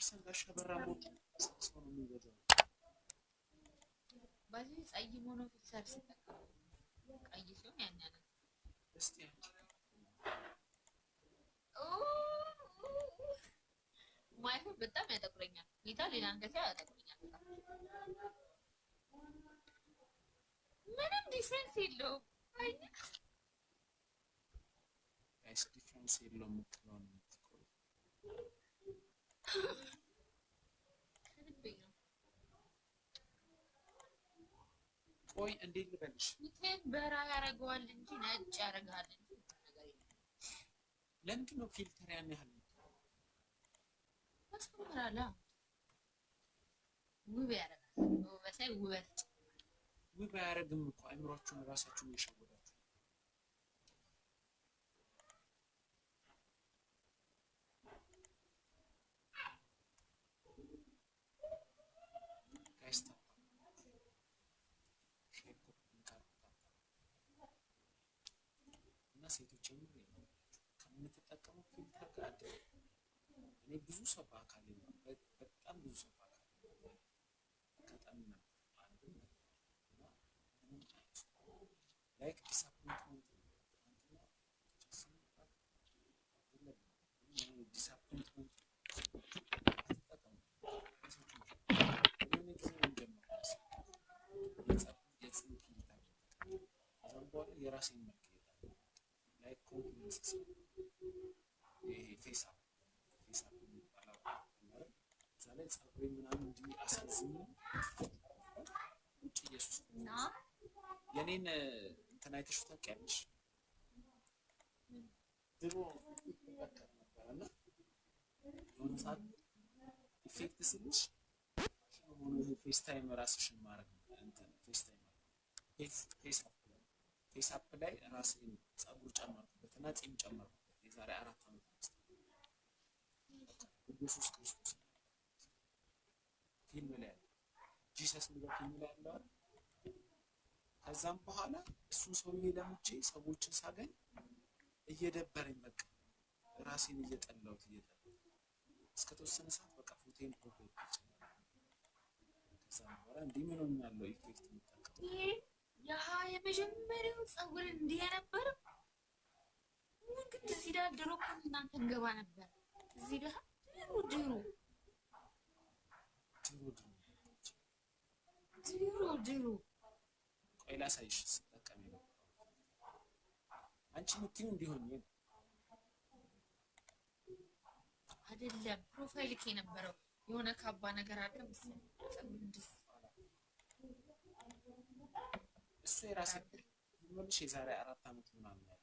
100% ጋሻ በራሞ ሰው ነው የሚወደው። በዚህ ጸይ ሆኖ ፊልተር ሲጠቀም ቀይ ሲሆን ያን ያለ እስቲ ማይሆ በጣም ያጠቁረኛል። ጌታ ሌላ እንደዛ ያጠቁረኛል። ምንም ዲፍረንስ የለውም። ጋይስ ዲፍረንስ የለውም የምትለውን ቆይ እንዴት ልበልሽ? ይሄን በራ ያደርገዋል እንጂ ነጭ ያደርጋል እንጂ ነገር የለም። ለምንድን ነው ፊልተር ያን ያህል አስከምራላ ውብ ያደርጋል። ውበት ውበት ውብ አያደርግም እኮ አይምሮአችሁን ራሳችሁን እየሸወዳችሁ። ጋይስ እና ሴቶች ከምትጠቀሙ ፊልተር ጋር እኔ ብዙ ሰው በአካል በጣም ብዙ ሰው በአካል አጋጣሚ ነበር አንዱ እና ምንም ላይክ ዲስአፖይንትመንት ዲስአፖይንትመንት አትጠቀሙ። የሆነ ጊዜ የጽም ፊልተር ከዛም በኋላ የራሴን መልክ ይሄዳል ላይክ ኮንፊደንስ ይሄ ፌስ አፕ የሚባለው እዛ ላይ ፀጉሬ ምናምን እንዲህ አሳዝኝ ውጭ ኢየሱስ እና የኔን እንትን አይተሽው ታውቂያለሽ? ድሮ ነበረና የሆነ ሰዓት ኢፌክት ስልሽ የሆነ ፌስ ታይም ራስሽን ማድረግ እንትን ፌስ አፕ ላይ ራሴን ፀጉር ጨመርኩበት እና ፂም ጨመርኩበት የዛሬ 4 ዓመት ኢየሱስ ክርስቶስ ፊልም ላይ ጂሰስ የሚለው ፊልም ላይ ያለው። ከዛም በኋላ እሱን ሰውዬ ለምጄ ሰዎችን ሳገኝ እየደበረኝ በቃ ራሴን እየጠላሁት እስከ ተወሰነ ሰዓት በቃ ፎቶዬን ፕሮፋይል ይችላል። ከዛም በኋላ እንዲህ ምን ሆኛለሁ ኢፌክት የምጠቀመው ያ የመጀመሪያው ፀጉር እንዲህ ነበር። ምን ግን እዚህ ጋር ድሮ እናንተ እንገባ ነበር እዚህ ጋር ድሮ ቆይ ላሳይሽ ስትጠቀሚ ነው አንቺ የምትይው እንዲሆን አይደለም። ፕሮፋይል የነበረው የሆነ ካባ ነገር አለ መሰለኝ እሱ የራሴ ምንሽ የዛሬ 4 ዓመት ምናምን ያለው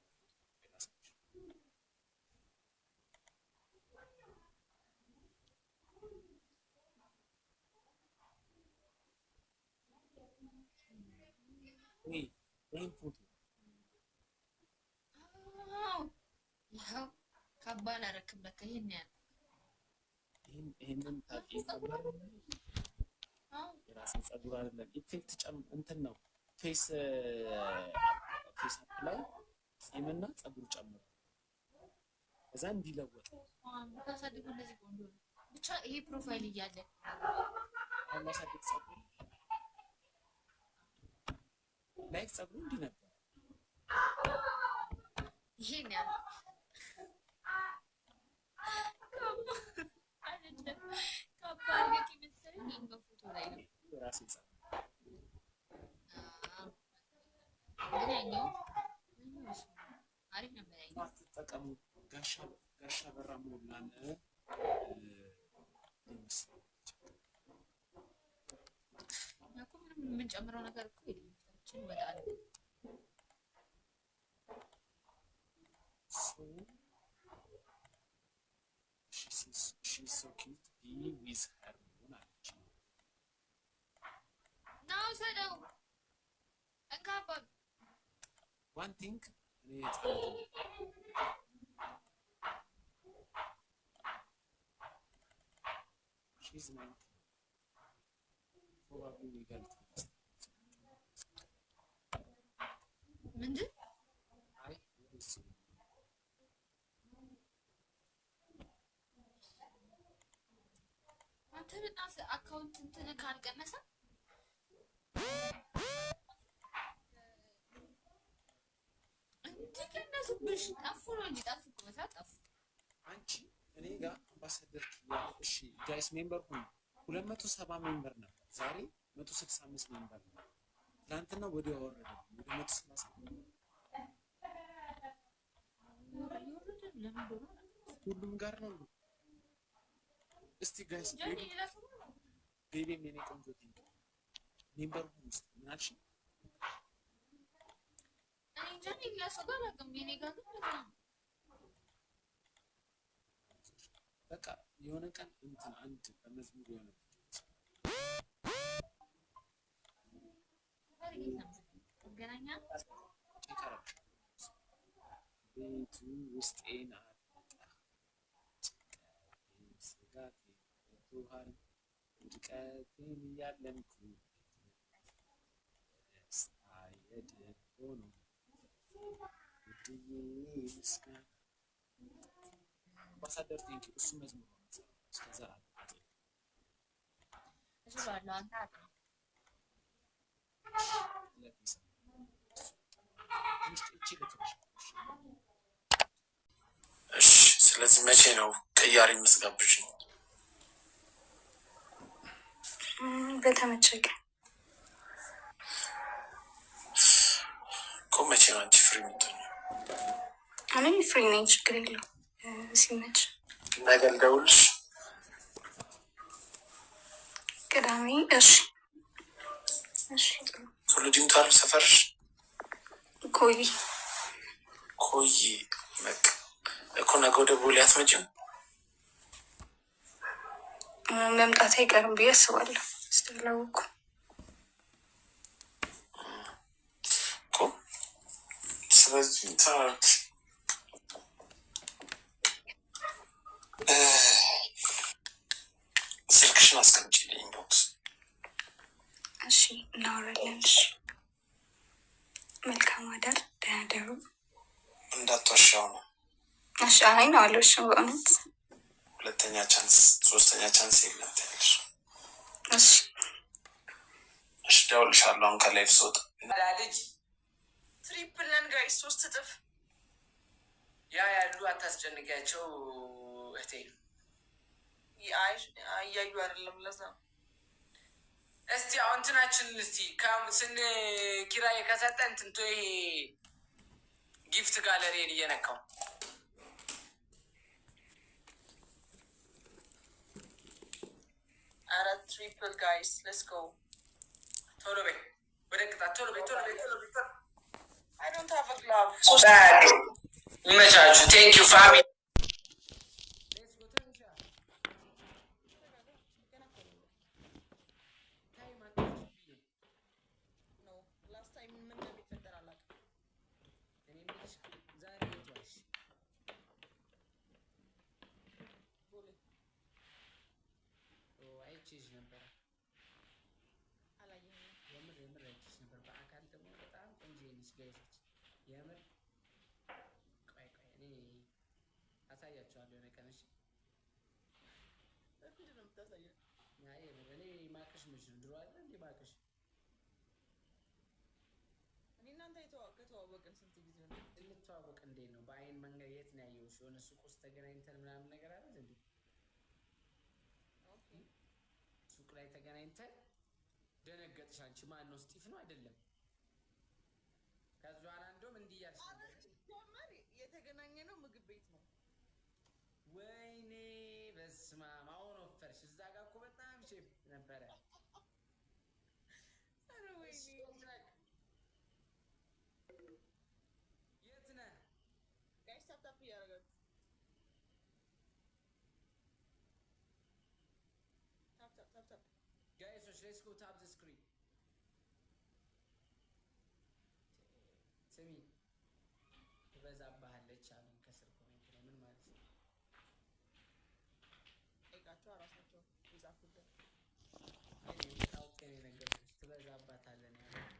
ይሄን ፎቶ ይኸው ከባድ አደረክም። በቃ ይሄን ያህል ይሄንን ታውቂ የራሴ ፀጉር አይደለም ኢፌክት እንትን ነው ፌስ አፕ ላይ ፂምና ፀጉር ጨምሮ ከዛ እንዲለወጥ ታሳድጉ እንደዚህ ቆንጆ ብቻ ይሄ ፕሮፋይል እያለ አላሳድግ ፀጉር ላይክ ፀጉር እንዲህ ነበር። ይሄን ያህል ከባድ ገቂ መሰለኝ በፎቶ ላይ ነው የራሴ ፀጉር ግን ያኛው አሪፍ ነበር። ያኛው አትጠቀሙ። ጋሻ በራ ሞላን ይመስል እኮ ምንም የምንጨምረው ነገር እኮ የለም። ይወጣል she's so cute be with her ሆናለች ነው ሰደው እንካባ one thing she's 19 probably we got ምንድን አይ ወደስ አንተ በጣም አካውንት እንትን ካልቀነሰ እንዲቀነሱብሽ ጠፉ ነው እንጂ ጠፉ እኮ በሰዓት ጠፉ። አንቺ እኔ ጋር አምባሳደር እሺ ጋይስ ሜምበር ሁኑ 270 ሜምበር ነበር ዛሬ 165 ሜምበር ነው። ትናንትና ወዲያው ወረደ ወደ 130 ሁሉም ጋር ነው። እስቲ ጋይስ ቤቢ ምን ቆንጆ ቲንክ ሜምበር ሁኑ ውስጥ ምን አልሽ? እኔ ጃኒ ለሰው ጋር አቅም የኔ ጋር ግን በቃ የሆነ ቀን እንትን አንድ በመዝሙር የሆነ ገናኛ ቤቱ ውስጤን አጣ ስጋቴ በቱሃን ውድቀቴን እያለምኩ ደስታ የድል ሆኖ ውድዬ ምስጋና አምባሳደር ቴንኪ እሱ መዝሙር ነው። እስከዛ እሱ ባለው አንተ አጥራ እሺ ስለዚህ መቼ ነው ቅያሪ የምትጋብዥኝ? በተመቸቀ እኮ መቼ ነው አንቺ ፍሪ የምትሆኚው? እኔ ፍሪ ነኝ፣ ችግር የለው ሲመች። ነገ ልደውልሽ። ቅዳሜ እሺ። እሺ ቱሉ ዲምቱ አይደል ሰፈርሽ? ኮይ በቃ እኮ ነገ ወደ ቦሌ አትመጭም? መምጣት አይቀርም ብዬ አስባለሁ። ስላወኩ እኮ ስለዚህ ታች ስልክሽን አስቀምጪልኝ ቦክስ። እሺ እናወራለን። እሺ መልካም አዳር፣ ደህና ደሩ። እንዳትዋሻው ነው። እሺ አይ ነው አልወሽም በእውነት። ሁለተኛ ቻንስ ሶስተኛ ቻንስ የለም ትያለሽ። እሺ እደውልልሻለሁ አሁን ከላይፍ ስወጣ። ልጅ ትሪፕል ነን ጋይስ፣ 3 እጥፍ ያ ያሉ አታስጨንቂያቸው እህቴ። እያዩ አይደለም ለዛ። እስቲ አሁን እንትናችን እስቲ ስን ኪራይ ከሰጠን ትንቶ ይሄ ጊፍት ጋለሪን እየነካው አረ ትሪፕል ጋይስ ሌትስ ጎ። ቶሎ በይ ወደ ቅጣት ቶሎ በይ ቶሎ በይ ቶሎ በይ። አይ ዶንት ሃቭ አ ግላቭ። ይመቻችሁ። ቴንክ ዩ ፋሚሊ። ላስት ታይም ምን እንደሚፈጠር አላውቅም። አይቼሽ ነበረ አላየኸኝም? የምር አይቼሽ ነበር። በአካል ደግሞ በጣም ቆንጆ ነሽ ጋይሶች። የምር ቆይ እኔ አሳያችኋለሁ የሆነ ቀን። እሺ ምንድን ነው የምታሳየው? አይ እኔ ማቅሽ መች ነው ድሮ አይደል እንዴ ማቅሽ። እኔ እናንተ ከተዋወቅን ስንት ጊዜ ነው? እንተዋወቅ እንዴት ነው? በአይን መንገድ የት ነው ያየሁሽ? የሆነ ሱቅ ውስጥ ተገናኝተን ምናምን ነገር አይደል እንዴ? ሱቅ ላይ ተገናኝተን ደነገጥሽ አንቺ። ማን ነው ስቲፍ ነው አይደለም? ከዛ በኋላ እንደውም እንዲህ እያልሽ ነበር። ጀመር የተገናኘ ነው ምግብ ቤት ነው። ወይኔ በስመ አብ አሁን ወፈርሽ። እዛ ጋር እኮ በጣም ሼፕ ነበረ። አረ ወይኔ የት ነህ ጋይስ? ታፕ እያደረጋችሁ ታፕ ጋይሶች? ሌትስ ጎ ታፕ ዘ ስክሪን። ስሚ ትበዛብሃለች አሉኝ ከስር ኮሜንት ላይ። ምን ማለት ነው? ጠይቃቸው እራሳቸው የጻፉበት። ታውቄ ነው የነገርኩሽ። ትበዛባታለህ ነው ያለው።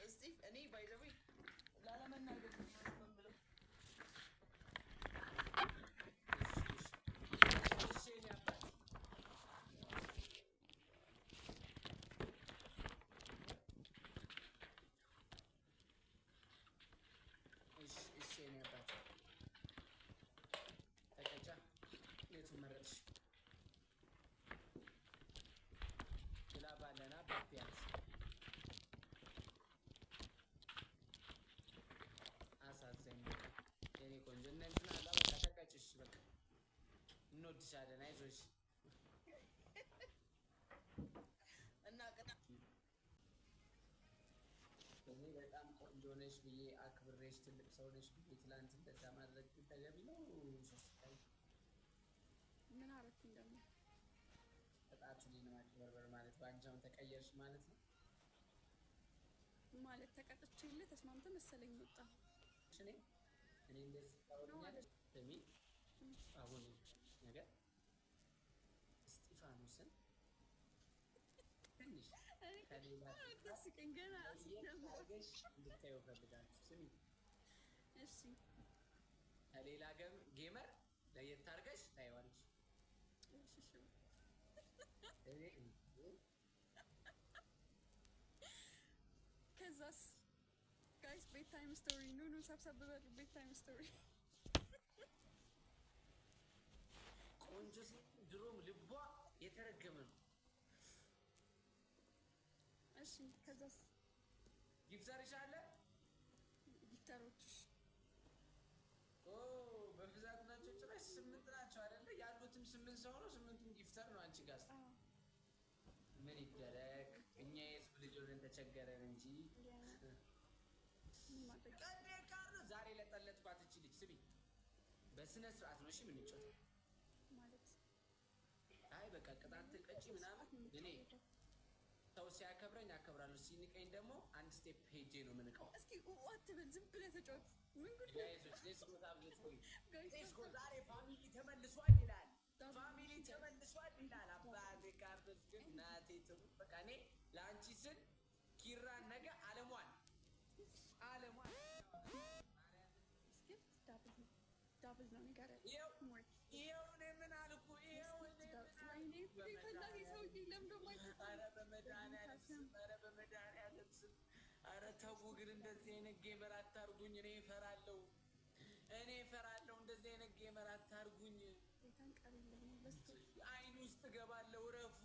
እስጢፍ እኔ ባይ ዘ ዌይ ላለመናገር ምን ብለው እንወድሻለን። አይዞሽ እና እኔ በጣም ቆንጆ ነሽ ብዬ አክብሬሽ ትልቅ ሰው ነሽ ብዬ ትላንት እንደዛ ማድረግ ተገቢ ነው? ሶስት ቀን ምን አረኩኝ ደግሞ? ቅጣቱን ማጭበርበር ማለት በአንጃውን ተቀየርሽ ማለት ነው ማለት ተቀጥቼልህ ተስማምተህ መሰለኝ ወጣ። እኔ እንደዚህ ታወኛለሽ ስሚ አሁን ነገር እስጢፋኖስን ትንሽ ከሌላ ታስቀኝ ገና አድርገሽ እንድታየው ፈልጋለሁ። ስሚ እሺ ከሌላ ጌመር ለየት አድርገሽ ታየዋለሽ። ከዛስ ጋይስ ቤት ታይም ስቶሪ ኑ ሰብሰብ በሉ። ቤት ታይም ስቶሪ ቆንጆ ሴት ድሮም ልቧ የተረገመ ነው። እሺ ከዛስ ጊፍተርሽ አለ? ጊፍተሮችሽ በብዛት ናቸው። ጭራሽ 8 ናቸው አይደለ? ያሉትም 8 ሰው ነው። 8ቱም ጊፍተር ነው። አንቺ ጋር ምን ይደረግ? እኛ የህዝብ ልጅ ሆነን ተቸገረን እንጂ ዛሬ ለጠለጥኳት እቺ ልጅ ስሚ፣ በስነ ስርዓት ነው እሺ የምንጫወተው ማለት አይ በቃ ቅጣት ቀጪ ምናምን። እኔ ሰው ሲያከብረኝ አከብራለሁ፣ ሲንቀኝ ደግሞ አንድ ስቴፕ ሄጄ ነው የምንቀው። እስኪ አትበል፣ ዝም ብለህ ተጫወት። ምን ጉድ ጋይሶች ሌስኮ ዛሬ ፋሚሊ ተመልሷል ይላል። ፋሚሊ ተመልሷል ይላል። አባቴ ካርዶስ ግን እናቴ ትሙት። በቃ እኔ ለአንቺ ስል ኪራን ነገ አለሟን ዳብል ነው ነገር ይኸው እኔ ምን አልኩ? ይኸው እኔ ኧረ በመድኃኒዓለም ስም ኧረ ተው ግን እንደዚህ አይነት ጌመር አታርጉኝ። እኔ እፈራለሁ። እንደዚህ አይነት ጌመር አታርጉኝ። አይን ውስጥ እገባለሁ። እረፉ።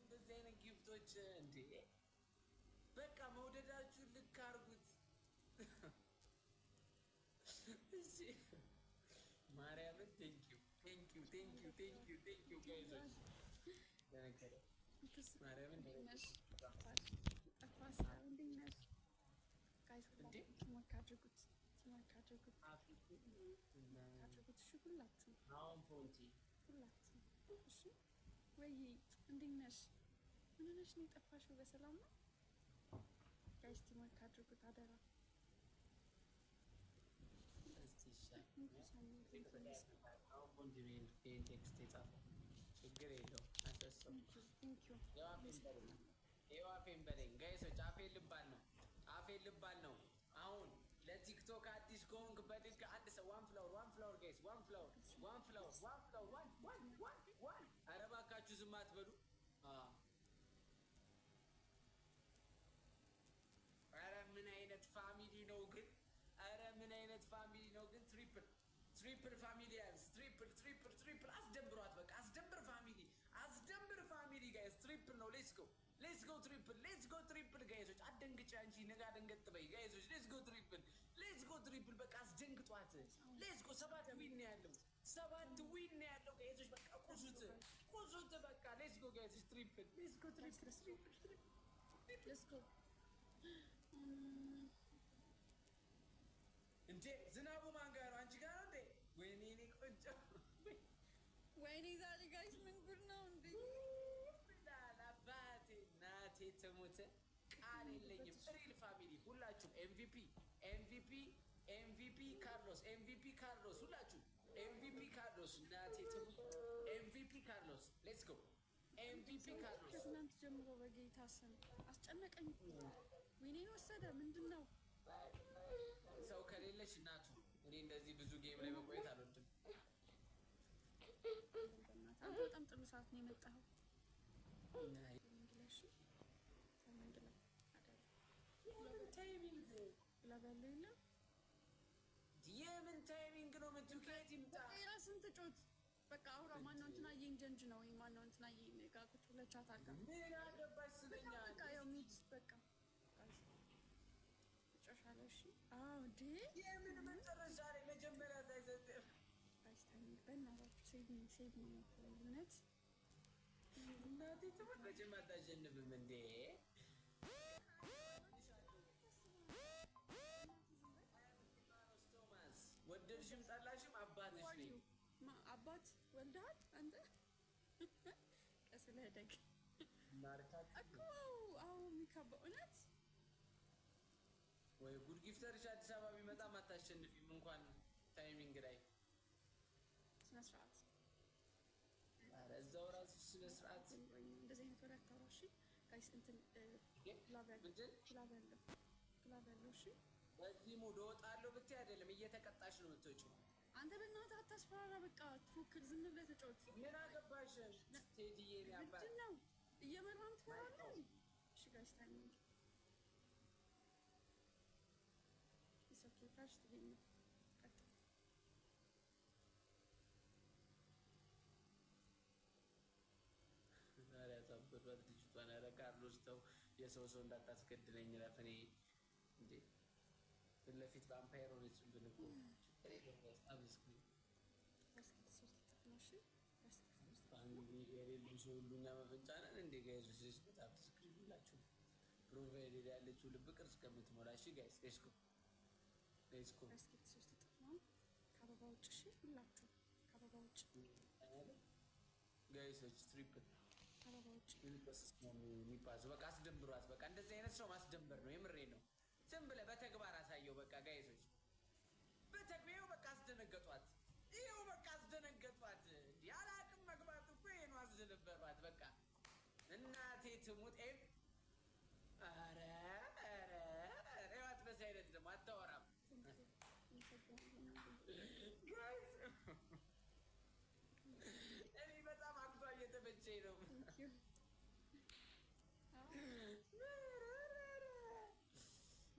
እንደዚህ አይነት ጊፍቶች እንዴ! በቃ መውደዳችሁን ልክ አድርጉት። እሺ ማርያምን ቴንኪው ጋይዞች ማርያምን ወይ እንዴት ነሽ? ምን ሆነሽ ነው የጠፋሽው? በሰላም ነው ጋይስ? ቲሞች አድርጉት አደራ። ችግር የለውም። አፌን በለኝ ጋይሶች፣ አፌን ልባል ነው። አሁን ለቲክቶክ አዲስ ከሆንክ በድግ አንድ ሰው ዋን ፍላወር ጋይስ፣ ዋን ፍላወር። ኧረ እባካችሁ ዝም አትበሉ። ኧረ ምን አይነት ፋሚሊ ነው ግን? ትሪፕል ፋሚሊ ያዝ። ትሪፕል አስደምሯት። በቃ አስደምር ፋሚሊ ጋይስ። ትሪፕል ነው። ሌትስ ጎ ትሪፕል ጋይሶች። አትደንግጭ አንቺ፣ ነገ ደንገጥ በይ ጋይሶች። ሌትስ ጎ ትሪፕል። በቃ አስደንግጧት። ሌትስ ጎ 7 ዊን ነው ያለው ጋይሶች። በቃ ቁሱት በቃ ሌትስ ጎ ጋይሶች። ትሪፕል እንዴ! ዝናቡ ማን ጋር ነው? አንቺ ጋር ነው እንዴ? ወይኔ እኔ ቆንጆ፣ ወይኔ ዛሬ ጋይስ ምን ጉድ ነው እንዴ! አባቴ እናቴ ትሙት፣ ቃል የለኝም። ሪል ፋሚሊ ሁላችሁም ኤምቪፒ ካርሎስ፣ ሁላችሁም ኤምቪፒ ካርሎስ፣ እናቴ ትሙት፣ ኤምቪፒ ካርሎስ። ሌትስ ጎ ኤምቪፒ ካርሎስ። ከትናንት ጀምሮ በጌታ ስም አስጨነቀኝ። ወይኔን ወሰደ። ምንድን ነው ሰው ከሌለሽ እናቱ። እኔ እንደዚህ ብዙ ጌም ላይ መቆየት አልወድም። በጣም ጥሩ ሰዓት ነው የመጣኸው። የምን ታይሚንግ ነው የምትይው? ከየት ይምጣ? የራስን ትጮት በቃ አውራ። ማነው እንትና ጀንጅ ነው ወይ ማነው እንትና ጋር ቁጭ ብለህ ቻት አድርጋ። ምን አገባሽ ስለኛ? በቃ ያው ሚት በቃ ጨሻለሽ። የምን መጨረሻ ላይ መጀመሪያ ሳይሰጥ በእናታችሁ ሴቭ ነው እውነት እናቴ ትምህርት መቼም አታሸንፍም እንዴ ወደድሽም ጠላሽም አባትሽ ነኝ አባት ወልደሃል አንተ ቀስ ብለህ ደግ እኮ አዎ ሚካባ እውነት ወይ ጉድ ጊፍተርሽ አዲስ አበባ ቢመጣም አታሸንፊም እንኳን ታይሚንግ ላይ ስነ ስርዓት ኧረ እዛው እራስሽ ስነ ስርዓት እንደዚህ አይነት ወሬ አታውራ እሺ ጋይስ እንትን ክላብ ያለው እሺ በዚህ ሙድ እወጣለሁ ብትይ አይደለም እየተቀጣሽ ነው የምትወጪው አንተ በእናትህ አታስፈራራ በቃ ትፎክር ዝም ብለህ ተጫወት ምን አገባሽ ቴዲዬ ያባል ምንድን ነው እየመራን ትፈራለህ እሺ ጋይስ ታይሚንግ ኢትስ ኦኬ ፈርስት ጌም ነው ዛሬ አሳበዷት ልጅቷን ኧረ ካርሎስ ተው የሰው እንዳታስገድለኝ እረፍ እኔ እንዴ ፊት ለፊት ቫምፓየር ሆነችብን እኮ ችግር የለውም አብስኩኝ የሌለው ሰው ሁሉ እኛ መፈንጫ ነን እንዴ ጋይዞች ልጅ በጣም ትስክሪላችሁ ፕሮቫይድ ያለችው ልብ ቅርጽ ከምትሞላ እሺ ጋይስ ሌስኮ ባስኬት 3 እጥፍ ነው ከአበባ ውጭ እሺ ሁላችሁ ከአበባ ውጭ ጋይሶች ትሪፕል ከአበባ ውጭ ልበስስ ነው የሚባለው በቃ አስደንብሯት በቃ እንደዚህ አይነት ሰው ማስደንበር ነው የምሬ ነው ዝም ብለህ በተግባር አሳየው በቃ ጋይሶች በተግባር በቃ አስደነገጧት ይሄው በቃ አስደነገጧት ያለ አቅም መግባት እኮ ይሄ ነው አስደነበሯት በቃ እናቴ ትሙት ኧረ ህይወት በዚህ አይነት ደግሞ አታወራም እኔ በጣም አክቷ እየተመቸኝ ነው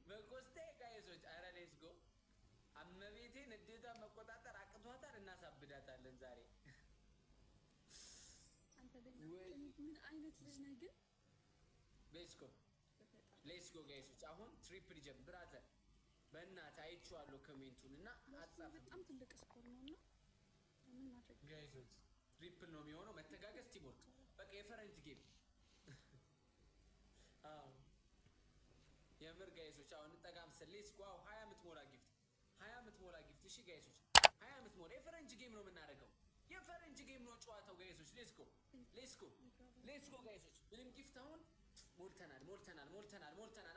በኮስቴ ጋይዞች ኧረ ሌትስ ጎ እመቤቴን እንዴቷን መቆጣጠር አቅቷታል እናሳብዳታለን ዛሬ አንተ ምን አይነት ልጅ ነህ ግን ሌትስ ጎ ጋይሶች አሁን ትሪፕል ጀምር ብራዘር በእናትህ አይቼዋለሁ ኮሜንቱን እና አጻፍ በጣም ትልቅ ስኮር ነውና ምን ማድረግ ጋይሶች ትሪፕል ነው የሚሆነው መተጋገዝ ቲሞርክ በቃ የፈረንጅ ጌም አዎ የምር ጋይሶች አሁን እንጠጋም ሌትስ ጎ 20 የምትሞላ ጊፍት እሺ ጋይሶች 20 የምትሞላ የፈረንጅ ጌም ነው የምናደርገው የፈረንጅ ጌም ነው ጨዋታው ጋይሶች ሌትስ ጎ ጋይሶች ምንም ጊፍት አሁን ሞልተናል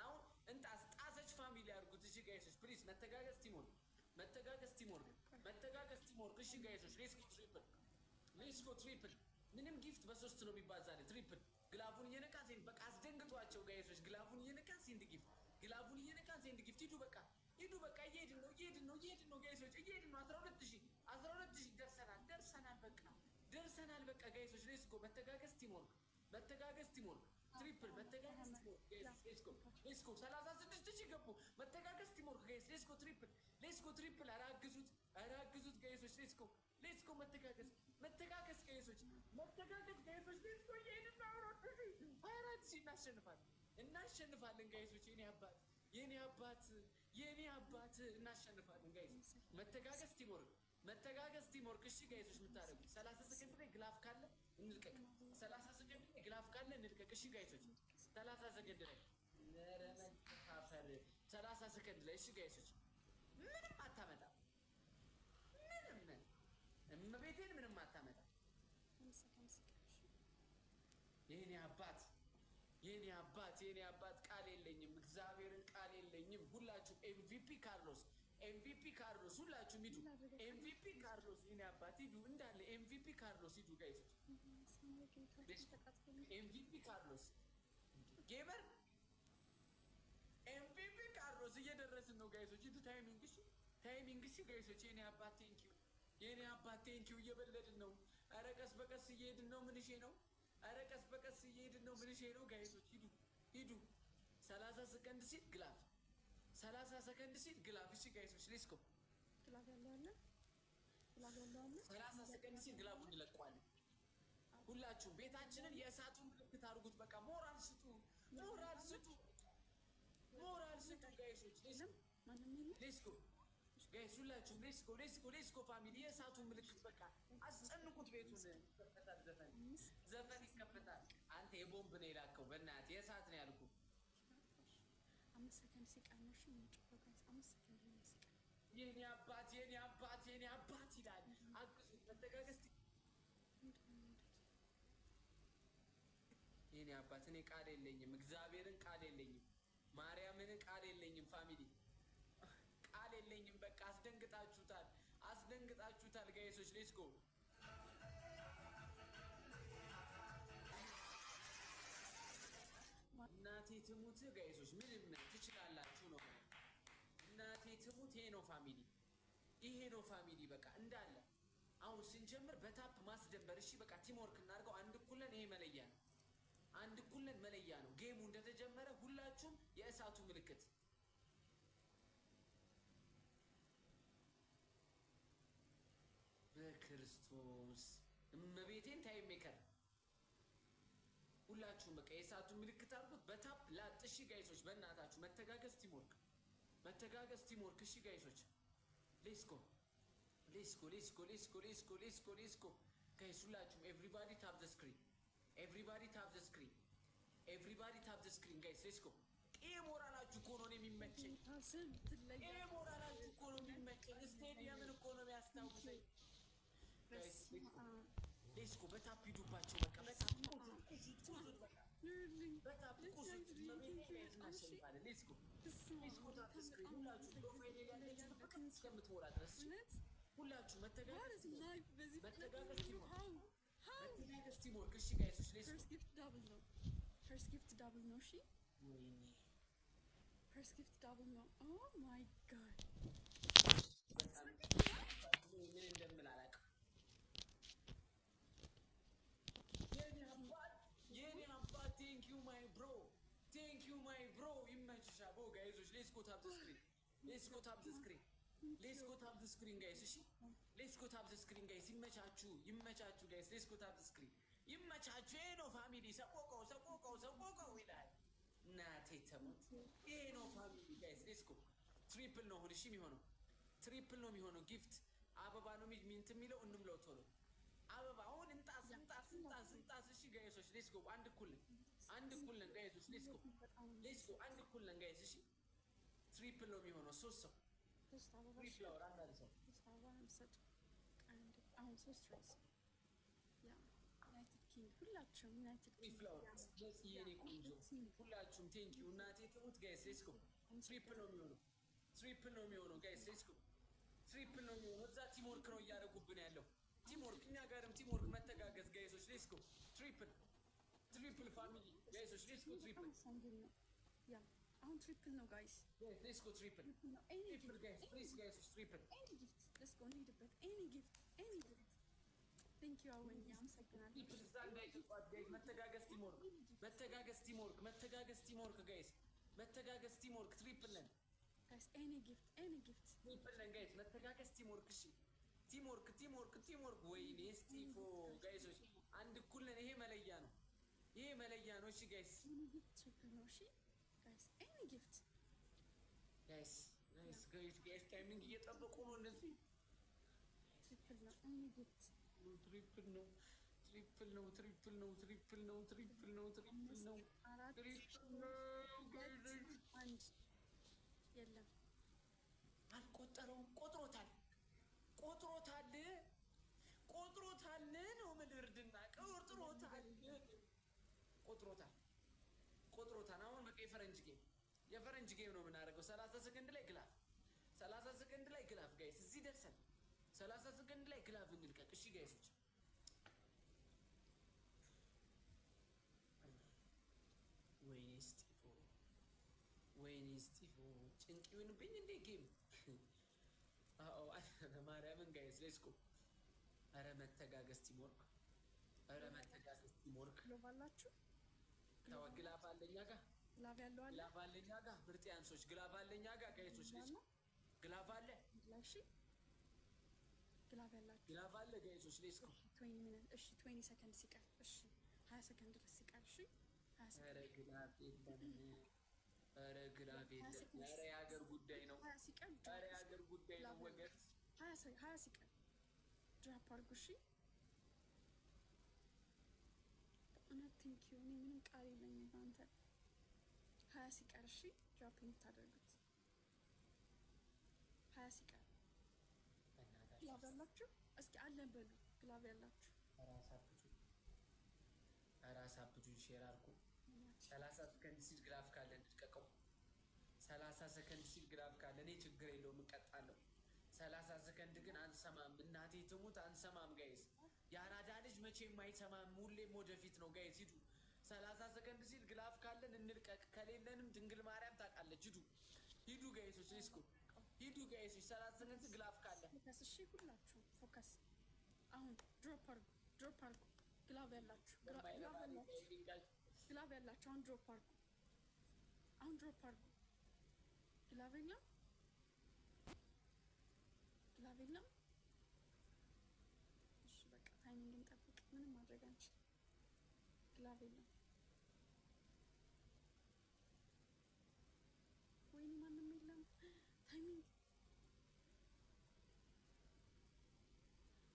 አሁን እንጣስ ጣሰች ፋሚሊ አድርጉት እሺ ጋይሶች ፕሊዝ መተጋገዝ ቲሞርክ እሺ ጋይሶች ሌትስ ጎ ትሪፕል ምንም ጊፍት በሶስት ነው የሚባዛል ትሪፕል ግላቡን እየነካ ሴንድ በቃ አስደንግጧቸው ጋይሶች ግላቡን እየነካ ሴንድ ጊፍት ሂዱ በቃ እየሄድን ነው ጋይሶች እየሄድን ነው 12000 ደርሰናል በቃ ጋይሶች ሌትስ ጎ መተጋገዝ ቲሞርክ ትሪፕል መተጋገዝ ቲሞርክ ሌትስ ጎ 36000 ገቡ መተጋገዝ ቲሞርክ ጋይስ ሌትስ ጎ ትሪፕል አራግዙት ጋይሶች ሌትስ ጎ መተጋገዝ ጋይሶች ሌትስ ጎ እየሄድን ነው 44000 እናሸንፋለን ጋይሶች የኔ አባት እናሸንፋለን ጋይስ መተጋገዝ ቲሞርክ እሺ ጋይሶች የምታደርጉት 30 ሰከንድ ላይ ግላፍ ካለ እንልቀቅ እሺ ጋይሶች 30 ሰከንድ ላይ ለረመካፈር 30 ሰከንድ ላይ እሺ ጋይሶች ምንም አታመጣም እመቤቴን ምንም አታመጣም የኔ አባት ቃል የለኝም እግዚአብሔርን ቃል የለኝም ሁላችሁም ኤምቪፒ ካርሎስ ሁላችሁም ሂዱ ኤምቪፒ ካርሎስ የኔ አባት ሂዱ እንዳለ ኤምቪፒ ካርሎስ ሂዱ ጋይሶች ኤምቪፒ ካርሎስ ጌመር ኤምቪፒ ካርሎስ እየደረስን ነው ጋይሶች ሂዱ ታይሚንግ እሺ ጋይሶች የኔ አባት ቴንኪው እየበለድን ነው ኧረ ቀስ በቀስ እየሄድን ነው ምንሼ ነው ጋይሶች ሂዱ 30 ሰከንድ ሲል ግላፍ 30 ሰከንድ ሲል ግላፍ እሺ ጋይሶች ሌትስ ጎ ግላፍ ያለው አለ 30 ሰከንድ ሲል ግላፉን እንለቀዋለን ሁላችሁም ቤታችንን የእሳቱን ምልክት አድርጉት በቃ ሞራል ስጡ ጋይሶች ማንም የለም። ሌትስ ጎ ጋይስ ሁላችሁም ሌትስ ጎ ፋሚሊ። የእሳቱን ምልክት በቃ አስጨንቁት ቤቱን። ይከፈታል ዘፈን ይከፈታል። አንተ የቦምብ ነው የላከው በእናትህ የእሳት ነው ያልኩህ። 5 ሰከንድ ሲቀር ነው እሺ የምንጮኸው ጋይስ። 5 ሰከንድ ነው ሲቀር። የኔ አባት ይላል። አግዙት መተጋገዝ። የኔ አባት እኔ ቃል የለኝም፣ እግዚአብሔርን ቃል የለኝም፣ ማርያምን ቃል የለኝም፣ ፋሚሊ ቃል የለኝም። በቃ አስደንግጣችሁታል ጋይሶች። ሌትስ ጎ እናቴ ትሙት ጋይሶች፣ ምንም ትችላላችሁ ነው። እናቴ ትሙት። ይሄ ነው ፋሚሊ በቃ እንዳለ። አሁን ስንጀምር በታፕ ማስደንበር። እሺ በቃ ቲምወርክ እናድርገው። አንድ እኩለን ይሄ መለያ ነው። ጌሙ እንደተጀመረ ሁላችሁም የእሳቱ ምልክት በክርስቶስ እመቤቴን ታይም ሜከር ሁላችሁም በቃ የእሳቱን ምልክት አድርጉት በታፕ ላጥ። እሺ ጋይሶች በእናታችሁ መተጋገዝ ቲምወርክ። እሺ ጋይሶች ሌትስ ጎ ጋይስ ሁላችሁም ኤቭሪባዲ ታፕ ዘ ስክሪን ጋይስ ሌትስ ጎ። ሞራላችሁ እኮ ነው የሚመቸኝ። ስቴዲየምን እኮ ነው የሚያስታውሰኝ ጋይስ። ሌትስ ጎ በታፕ ሂዱባቸው በቃ በታፕ ሁላችሁ መተጋገዝ ቲምወርክ። እሺ ጋይሶች ፈርስት ጊፍት ዳብል ነው። እሺ ፈርስት ጊፍት ዳብል ነው። ኦ ማይ ጋድ ምን እንደምል አላውቅም። የኔ አባት ቴንክ ዩ ማይ ብሮ ይመችሻ ቦ ጋይዞች። ሌትስ ጎ ታፕ ዘ ስክሪን ጋይስ። እሺ ሌትስ ጎ ታፕ ዘ ስክሪን ጋይስ። ይመቻችሁ ጋይስ። ሌትስ ጎ ታፕ ዘ ስክሪን ይመቻችሁ። ይሄ ነው ፋሚሊ። ሰቆቀው ይላል እናቴ ተሞት። ይሄ ነው ፋሚሊ ጋይስ። ሌትስ ጎ ትሪፕል ነው አሁን። እሺ የሚሆነው ጊፍት አበባ ነው ሚንት የሚለው እንምለው ቶሎ አበባ አሁን እንጣስ። እሺ ጋይሶች ሌትስ ጎ አንድ እኩል ነን ጋይሶች። ሌትስ ጎ አንድ እኩል ነን ጋይስ። እሺ ትሪፕል ነው የሚሆነው። 3 ሰው ፍላወር አንዳንድ ሰው አሁን 3 ራይስ ያ ዩናይትድ ኪንግ ሁላችሁም ዩናይትድ ኪንግ ፍላወር የኔ ቆንጆ ሁላችሁም ቴንክ ዩ እናቴ ትሙት ጋይስ። ሌትስ ጎ ትሪፕል ነው የሚሆነው ጋይስ። ሌትስ ጎ ትሪፕል ነው የሚሆነው። እዛ ቲምወርክ ነው እያደረጉብን ያለው ቲምወርክ። እኛ ጋርም ቲምወርክ መተጋገዝ ጋይሶች። ሌትስ ጎ ትሪፕል ፋሚሊ ጋይሶች። ሌትስ ጎ ትሪፕል ነው ያ አሁን ትሪፕል ነው ጋይስ። ሌትስ ጎ ትሪፕል ጋይስ ፕሊዝ ጋይሶች ትሪፕል ሌትስ ጎ እንሂድበት። ኤኒ ጊፍት ቴንክ ዩ አወኝ አመሰግናለሁ። መተጋገዝ ቲምወርክ ጋይስ። ትሪፕል ነን ጋይስ። ኤኒ ጊፍት ትሪፕል ነን ጋይስ። መተጋገዝ ቲምወርክ። እሺ ቲምወርክ ወይኔ ስቲፎ ጋይሶች አንድ እኩል ነን። ይሄ መለያ ነው። እሺ ጋይስ ትሪፕል ነው። እሺ ጋይስ ኤኒ ጊፍት ጋይስ ታይሚንግ እየጠበቁ ነው እነዚህ። ትሪፕል ነው። ኤኒ ጊፍት ትሪፕል ነው። አንድ የለም አልቆጠረውም። ቆጥሮታል ነው ምድርድና ቆጥሮታል። አሁን በቃ የፈረንጅ ጌም ነው የምናደርገው። 30 ሰከንድ ላይ ግላፍ ጋይስ። እዚህ ደርሰን 30 ሰከንድ ላይ ግላፍ እንልቀቅ። እሺ ጋይሶች ወይኔ ስቲፎ ጭንቅ ይሁንብኝ እንዴ ጌም። ማርያምን ጋይስ ሌትስ ጎ። ኧረ መተጋገዝ ቲምወርክ። ግላፍ አላችሁ? ግላፍ አለኛ ጋር ግላፍ ያለው አለ። ግላፍ አለኛ ጋር ብርጤያንሶች ግላፍ አለኛ ጋር ጋይሶች ሌትስ ጎ። ግላፍ አለ። እሺ ግላፍ ያላችሁ ግላፍ አለ ጋይሶች ሌትስ ጎ። 20 ሚኒት እሺ 20 ሰከንድ ሲቀር እሺ 20 ሰከንድ ድረስ ሲቀር እሺ 20 ሰከንድ። ኧረ ግላፍ የለም። ኧረ የሀገር ጉዳይ ነው። 20 ሲቀር ኧረ የሀገር ጉዳይ ነው ወገን። 20 ሲቀር ድራፕ አድርጉ እሺ። እውነት ቴንኪው። እኔ ምንም ቃል የለኝም በአንተ 20 ሲቀር እሺ ድራፕ የምታደርጉት 20 ሲቀር ግላብ ያላችሁ እስኪ አለን በሉ። ግላብ ያላችሁ ራስ አብዱን ሼር አድርጉ። 30 ሰከንድ ሲል ግራፍ ካለ እንድቀቀው። 30 ሰከንድ ሲል ግራፍ ካለ እኔ ችግር የለውም እቀጣለሁ። 30 ሰከንድ ግን አንሰማም። እናቴ ትሙት አንሰማም ጋይስ። የአራዳ ልጅ መቼም አይሰማም። ሁሌም ወደፊት ነው ጋይስ። ሂዱ 30 ሰከንድ ሲል ግላፍ ካለን እንልቀቅ። ከሌለንም ድንግል ማርያም ታውቃለች። ሂዱ ጋይሶች ሌስኩ ሂዱ ጋይሶች 30 ሰከንድ ሲል ግላፍ ካለ ፎከስ እሺ። ሁላችሁ ፎከስ። አሁን ድሮፕ አድርጉ። ግላብ ያላችሁ ግላብ ያላችሁ አሁን ድሮፕ አድርጉ። ግላብ የለም። እሺ በቃ ታይሚንግ እንጠብቅ። ምንም ማድረግ አንችልም። ግላብ የለም። ወይኔ ማንም የለም። ታይሚንግ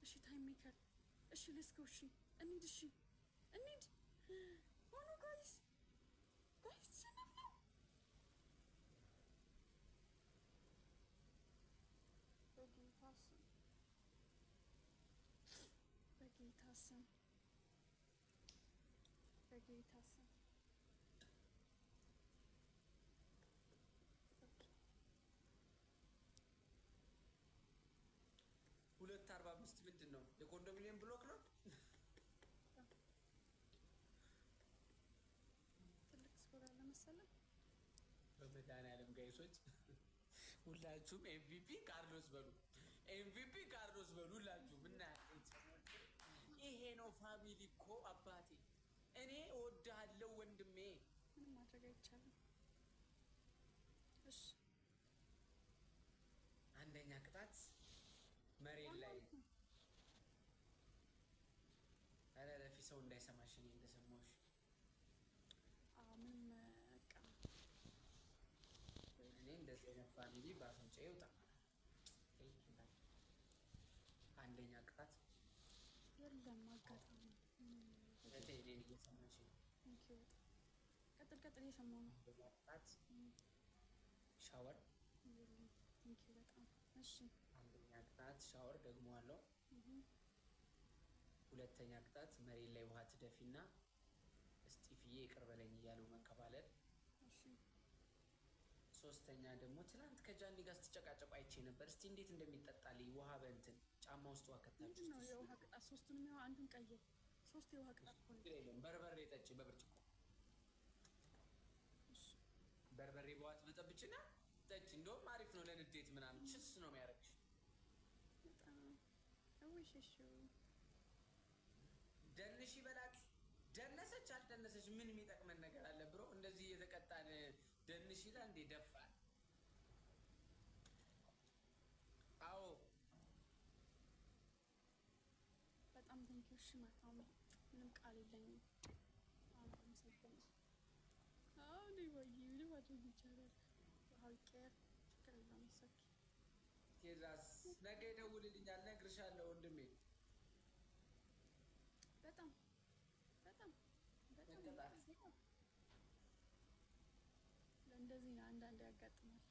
እሺ ታይም ሜከር እሺ ሌትስ ጎ እሺ እንሂድ። እሺ እንሂድ። ሆኖ ጋይስ ሸነፍ ነው። በጌታ ስም 2:45 ምንድን ነው? የኮንዶሚኒየም ብሎክ ነው። ትልቅ ስኮር አለ መሰለኝ። በመድኃኒዓለም ጋይሶች ሁላችሁም ኤምቪፒ ካርሎስ በሉ፣ ሁላችሁም እና ይሄ ነው ፋሚሊ እኮ አባቴ። እኔ እወድሃለሁ ወንድሜ። ምንም ማድረግ አይቻልም። እሺ አንደኛ ቅጣት መሬት ላይ ኧረ ለፊ ሰው እንዳይሰማሽ እኔ እንደሰማሁሽ። ምንም በቃ እኔ እንደዚህ አይነት ፋሚሊ በአፍንጫዬ ይውጣ። አንደኛ ቅጣት የለም አጋጣሚ እቴ እኔን እየሰማሽ ነው። ቀጥል እየሰማሁ ነው። ቅጣት ሻወር በጣም እሺ። አንደኛ ቅጣት ሻወር ደግሞ አለው። ሁለተኛ ቅጣት መሬት ላይ ውሃ ትደፊና እስጢፍዬ ይቅር በለኝ እያሉ መንከባለል። ሶስተኛ ደግሞ ትናንት ከጃኒ ጋር ስትጨቃጨቁ አይቼ ነበር። እስቲ እንዴት እንደሚጠጣልኝ ውሃ በእንትን ጫማ ውስጥ ውሃ ከታችሁ ነው የውሃ ቅጣት። ሶስቱንም ያው አንዱን ቀይር። ሶስት የውሃ ቅጣት ሆነ። በርበሬ ጠጪ በብርጭቆ በርበሬ በዋት በጠብጭና ጠጪ። እንደውም አሪፍ ነው ለንዴት ምናምን ችስ ነው የሚያደርግሽ። ደንሽ ይበላት። ደነሰች አልደነሰች ምን የሚጠቅመን ነገር አለ ብሮ? እንደዚህ እየተቀጣን ደንሽ ይላል እንዴ? ደፋል። አዎ በጣም ቴንኪው። እሺ ማታው ምንም ቃል የለኝም። አመሰግናለሁ። አሁን ምን ማድረግ ይቻላል? ሀውቄር ችግር የለውም። ሰኪ ቴዛስ ነገ ይደውልልኛል፣ እነግርሻለሁ ወንድሜ። በጣም እንደዚህ ነው። አንዳንዴ ያጋጥማል።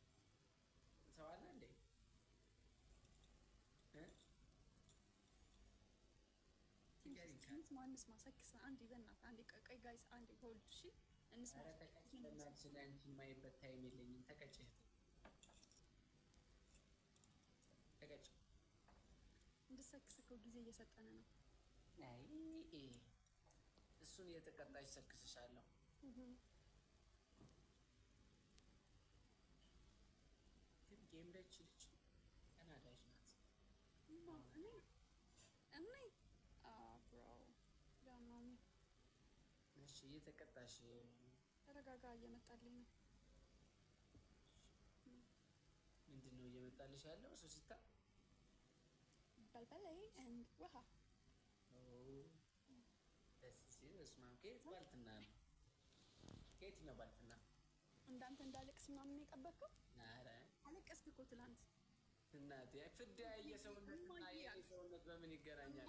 ሰው አለ እንዴ? እንስማ ሰክስ አንዴ በእናትህ አንዴ ቀይ ጋይስ አንዴ ሆልድ እሺ እንስማ። ስለ አንቺ የማይበት ታይም የለኝም። ተቀጭ እንድትሰክስ እኮ ጊዜ እየሰጠን ነው። አይ እሱን እየተቀጣች ሰክስሻለሁ። ግን ጌም ላይ ችልች ተናዳጅ ናት። እኔ ብሮ ዳማሚ እሺ እየተቀጣሽ ተረጋጋ። እየመጣልኝ ነው። ምንድን ነው እየመጣልሽ ያለው? እሱ ሲታ በልበላይ and ውሃ ደስ ሲል እስማም ከየት ባልትና ነው? ከየትኛው ባልትና? እንዳንተ እንዳለቅስ ምናምን ነው የጠበቅከው? ኧረ አለቀስክ እኮ ትላንት። እናቴ ፍዳ የሰውነትና የሰውነት በምን ይገናኛል?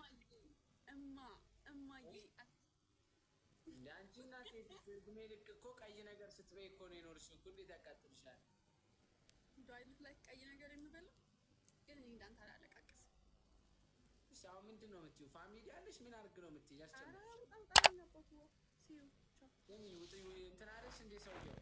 እማዬ እንደ አንቺ እናቴ እድሜ ልክ እኮ ቀይ ነገር ስትበይ እኮ ነው የኖርሽው እኮ። እንዴት ያቃጥልሻል? ዳይሉት ላይ ቀይ ነገር የምበላው ግን እኔ እንዳንተ አላለቃቅስም። እሺ አሁን ምንድን ነው የምትይው? ፋሚሊ አለሽ? ምን አድርግ ነው የምትይው? ያስጨነቅሽ? በጣም ጣጣ ነው። ሲዩ ቻው። ለምን ውጥ እንትን አለሽ እንዴ ሰውዬው?